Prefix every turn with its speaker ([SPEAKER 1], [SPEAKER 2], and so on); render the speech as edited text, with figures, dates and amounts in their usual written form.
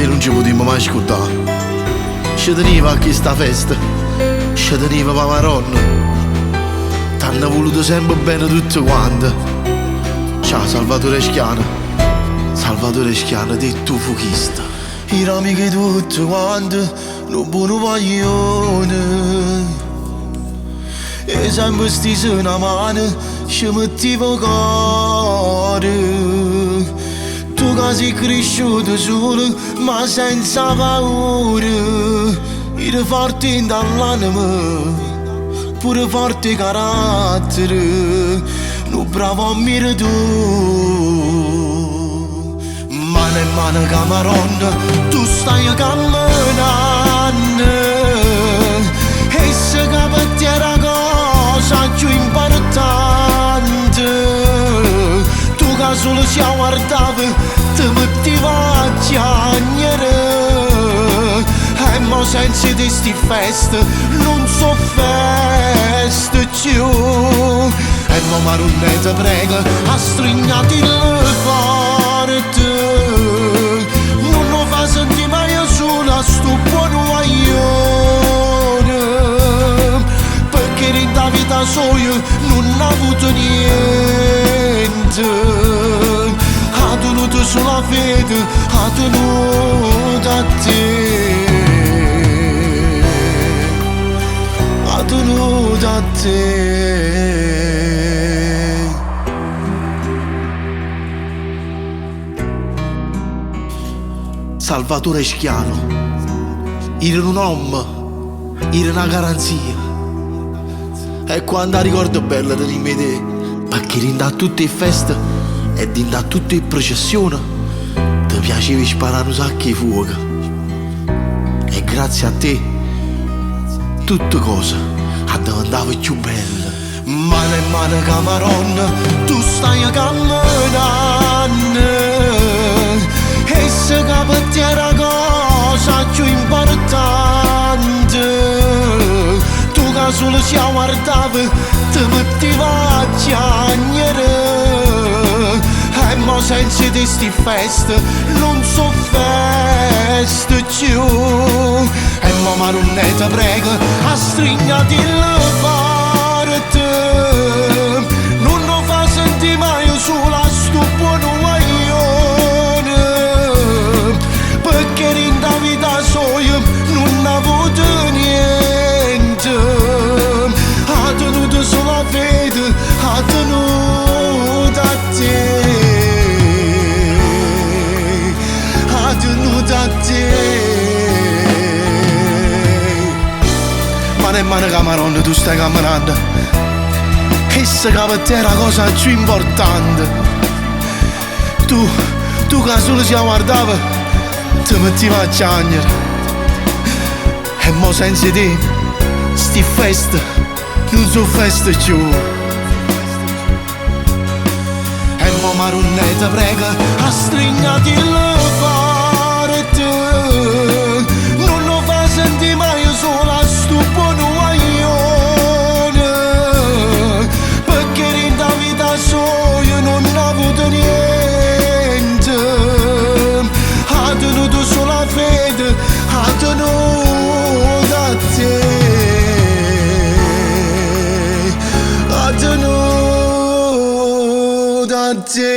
[SPEAKER 1] te non ci potremmo mai scordare. Ci teniva a questa festa, ci teniva per Maronna. T'hanno voluto sempre bene tutti quanti. Ciao Salvatore Schiano, Salvatore Schiano, detto fuchista. I amici tutti quanti, non buono paglione. E sempre stesi una mano, ci mettevo cuore. Tu che sei cresciuto solo, ma senza paura. Eri forte dall'anima, pure forte carattere. Non bravo a mirare tu. Mano in mano camaronna, tu stai camminando. E se capiti era cosa più importante. Tu che solo ci guardavi, ti mettevi a piangere. E mo senza di sti feste, non so feste più. E mo Maronna ti prego, a strignati le porte. Non lo fa sentire mai solo a sto buon guaglione. Perché in da vita sua non ha avuto niente. Ha tenuto sulla fede, ha tenuto a te. Ha tenuto a te. Salvatore Schiano, era un uomo, era una garanzia. E quando ricordo bella di te, perché rinda tutte le feste e rinda tutte le processioni, ti piaceva sparare un sacco di fuoco. E grazie a te, tutte cose andavano più belle. Mano in mano camaronna, tu stai camminando. E se capiti era cosa più importante. Tu che solo ci guardavi, ti mettevi a piangere. E mo senza di sti feste, non so feste più. E mo Maronna ti prego, a strignati le porte. Non lo fa sentire mai solo a sto buono guaglione. Perché in da vita sua non ha avuto niente. Ha tenuto sulla fede, ha tenuto a te. Ha tenuto a te. Mano in mano camaronna, tu stai camminando. E se capite è la cosa più importante. Tu che solo ci guardavi, ti mettevi a piangere. E mo senza te, sti feste, non so feste più. E mo Maronna ti prego, a strignati le porte. Non lo fa sentire mai solo a sto buono guaglione. Perché in da vita sua non ha avuto niente. Ha tenuto sulla fede, ha tenuto a te. Ha tenuto a te.